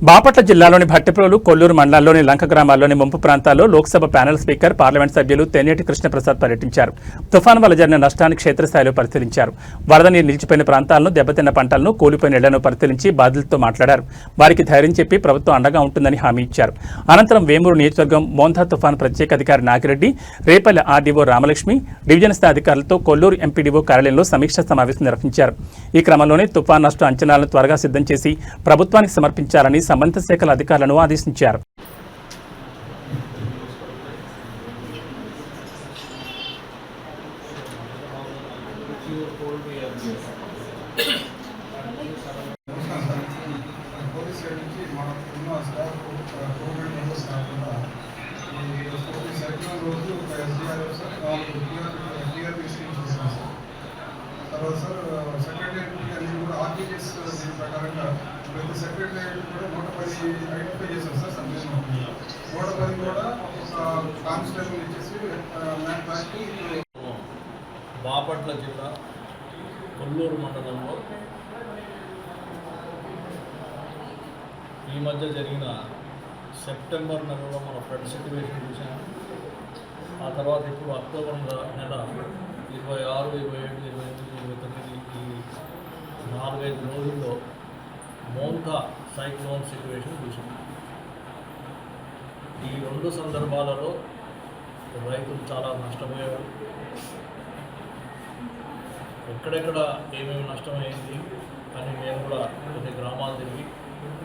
బాపట్ల జిల్లాలోని భట్టిప్రోలు, కొల్లూరు మండలాల్లోని లంక గ్రామాల్లోని ముంపు ప్రాంతాల్లో లోక్సభ ప్యానెల్ స్పీకర్, పార్లమెంట్ సభ్యులు తెన్నేటి కృష్ణప్రసాద్ పర్యటించారు. తుఫాను వల్ల జరిగిన నష్టాన్ని క్షేత్రస్థాయిలో పరిశీలించారు. వరద నీరు నిలిచిపోయిన ప్రాంతాలను, దెబ్బతిన్న పంటలను, కూలిపోయిన ఇళ్లను పరిశీలించి బాధితులతో మాట్లాడారు. వారికి ధైర్యం చెప్పి ప్రభుత్వం అండగా ఉంటుందని హామీ ఇచ్చారు. అనంతరం వేమూరు నియోజకవర్గం మోందా తుఫాను ప్రత్యేక అధికారి నాగిరెడ్డి, రేపల్లె ఆర్డీఓ రామలక్ష్మి, డివిజన్ స్థాయి అధికారులతో కొల్లూరు ఎంపీడీఓ కార్యాలయంలో సమీక్షా సమావేశం నిర్వహించారు. ఈ క్రమంలోనే తుఫాను నష్టం అంచనాలను త్వరగా సిద్ధం చేసి ప్రభుత్వానికి సమర్పించాలని సంబంధిత శాఖల అధికారులను ఆదేశించారు. తర్వాత సార్ సెక్రటరియట్ అన్ని కూడా ఆర్టీజీఎస్ దీని ప్రకారంగా ప్రతి సెక్రటరియట్ కూడా 110 ఐడెంటిఫై చేశారు సార్. సబ్మిషన్ 110 కూడా ఒక కానిస్టేబుల్ ఇచ్చేసి మ్యాన్ బ్యాక్కి. బాపట్ల జిల్లా కొల్లూరు మండలంలో ఈ మధ్య జరిగిన సెప్టెంబర్ నెలలో మన ఫ్లడ్ సిట్యువేషన్ చూసాము. ఆ తర్వాత ఇప్పుడు అక్టోబర్ నెల 26, 27, 28, 29 ఈ 4-5 రోజుల్లో మోంతా సైక్లోన్ సిట్యువేషన్ చూసాం. ఈ 2 సందర్భాలలో రైతులు చాలా నష్టపోయారు. ఎక్కడెక్కడ ఏమేమి నష్టమైంది అని నేను కూడా కొన్ని గ్రామాలు తిరిగి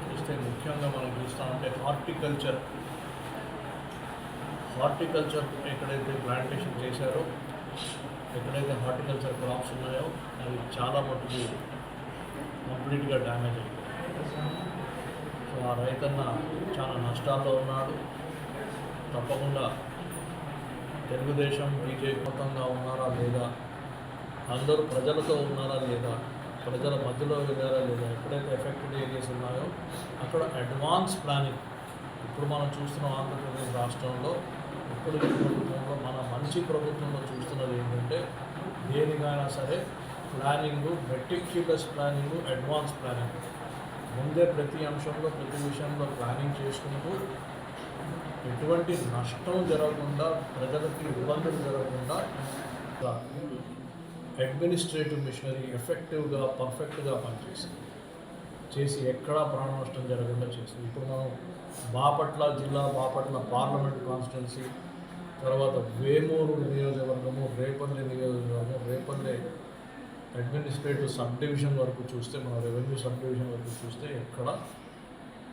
చూస్తే ముఖ్యంగా మనం చూస్తామంటే హార్టికల్చర్ ఎక్కడైతే ప్లాంటేషన్ చేశారో, ఎక్కడైతే హార్టికల్చర్ క్రాప్స్ ఉన్నాయో అవి చాలా మటుకు కంప్లీట్గా డ్యామేజ్ అయ్యాయి. సో ఆ రైతన్న చాలా నష్టాల్లో ఉన్నాడు. తప్పకుండా తెలుగుదేశం, బీజేపీ మొత్తంగా ఉన్నారా లేదా, అందరూ ప్రజలతో ఉన్నారా లేదా, ప్రజల మధ్యలో వెళ్ళారా లేదా, ఎక్కడైతే ఎఫెక్టెడ్ ఏరియాస్ ఉన్నాయో అక్కడ అడ్వాన్స్ ప్లానింగ్. ఇప్పుడు మనం చూస్తున్న ఆంధ్రప్రదేశ్ రాష్ట్రంలో, ఇప్పుడు ప్రభుత్వంలో, మన మంచి ప్రభుత్వంలో చూస్తున్నది ఏంటంటే దేనికైనా సరే planning, meticulous planning, advance planning. ముందే ప్రతి అంశంలో, ప్రతి విషయంలో ప్లానింగ్ చేసుకుంటూ ఎటువంటి నష్టం జరగకుండా, ప్రజలకి ఇబ్బందులు జరగకుండా అడ్మినిస్ట్రేటివ్ మిషనరీ ఎఫెక్టివ్గా, పర్ఫెక్ట్గా చేసి ఎక్కడా ప్రాణ నష్టం జరగకుండా చేసింది. ఇప్పుడు మనం బాపట్ల జిల్లా, బాపట్ల పార్లమెంట్ కాన్స్టిట్యున్సీ, తర్వాత వేమూరు నియోజకవర్గము, రేపల్లె నియోజకవర్గం, రేపల్లె అడ్మినిస్ట్రేటివ్ సబ్ డివిజన్ వరకు చూస్తే, మన రెవెన్యూ సబ్ డివిజన్ వరకు చూస్తే ఎక్కడ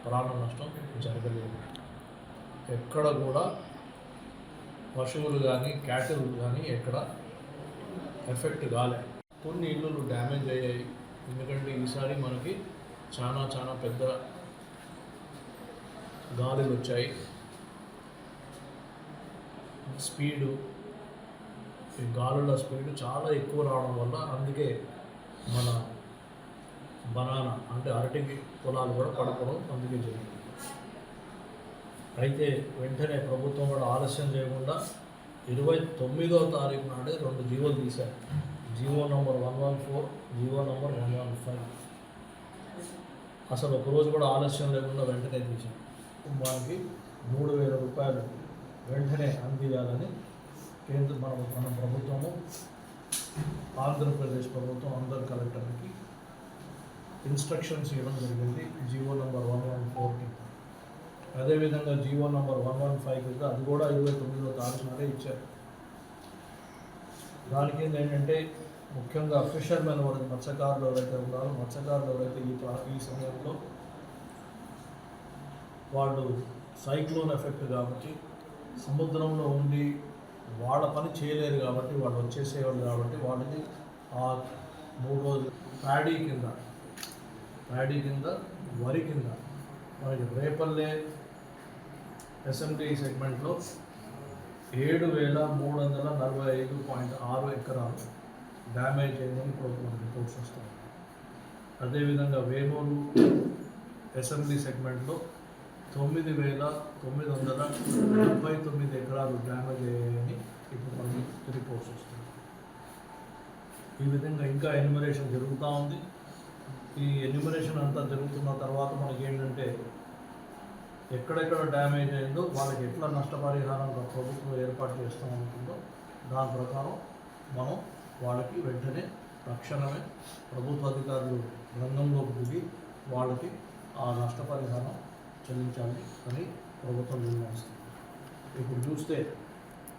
ప్రాణ నష్టం జరగలేదు. ఎక్కడ కూడా పశువులు కానీ, క్యాటిల్ కానీ ఎక్కడ ఎఫెక్ట్ కాలే. కొన్ని ఇళ్ళు డ్యామేజ్ అయ్యాయి. ఎందుకంటే ఈసారి మనకి చాలా పెద్ద గాలులు వచ్చాయి. స్పీడు, ఈ గాలుల స్పీడు చాలా ఎక్కువ రావడం వల్ల అందుకే మన బనానా అంటే అరటి పొలాలు కూడా పడిపోవడం అందుకే జరిగింది. అయితే వెంటనే ప్రభుత్వం కూడా ఆలస్యం చేయకుండా 29వ తారీఖు నాడే 2 జీవోలు తీశారు. GO number 114, GO number 115. అసలు ఒకరోజు కూడా ఆలస్యం లేకుండా వెంటనే తీశారు. కుటుంబానికి 3,000 రూపాయలు వెంటనే అందియాలని మన ప్రభుత్వము, ఆంధ్రప్రదేశ్ ప్రభుత్వం అందరు కలెక్టర్కి ఇన్స్ట్రక్షన్స్ ఇవ్వడం జరిగింది. జీవో నంబర్ 114కి. అదేవిధంగా జీవో నంబర్ 115కి అది కూడా 29వ తారీఖు నాడే ఇచ్చారు. దానికి ఏంటంటే ముఖ్యంగా ఫిషర్మెన్ వరకు, మత్స్యకారులు ఎవరైతే ఉన్నారో, మత్స్యకారులు ఎవరైతే ఈ సమయంలో వాళ్ళు సైక్లోన్ ఎఫెక్ట్ కాబట్టి సముద్రంలో ఉండి వాళ్ళ పని చేయలేరు కాబట్టి, వాళ్ళు వచ్చేసేవాళ్ళు కాబట్టి వాళ్ళకి ఆ 3 రోజులు ప్యాడీ కింద, వరి కింద మనకి రేపల్లె అసెంబ్లీ సెగ్మెంట్లో 7,345.6 ఎకరాలు డ్యామేజ్ అయిందని ఇప్పుడు మనకు రిపోర్ట్స్ వస్తాయి. అదేవిధంగా వేమూరు అసెంబ్లీ సెగ్మెంట్లో 9,939 ఎకరాలు డ్యామేజ్ అయ్యాయని ఇప్పుడు మనకి రిపోర్ట్స్ వస్తాయి. ఈ విధంగా ఇంకా ఎన్యుమరేషన్ జరుగుతూ ఉంది. ఈ ఎన్యుమరేషన్ అంతా జరుగుతున్న తర్వాత మనకి ఏంటంటే ఎక్కడెక్కడ డ్యామేజ్ అయిందో వాళ్ళకి ఎట్లా నష్టపరిహారం ప్రభుత్వం ఏర్పాటు చేస్తామనుకుందో దాని ప్రకారం మనం వాళ్ళకి వెంటనే తక్షణమే ప్రభుత్వ అధికారులు రంగంలోకి దిగి వాళ్ళకి ఆ నష్టపరిహారం చెల్లించాలి అని ప్రభుత్వం నిర్ణయిస్తుంది. ఇప్పుడు చూస్తే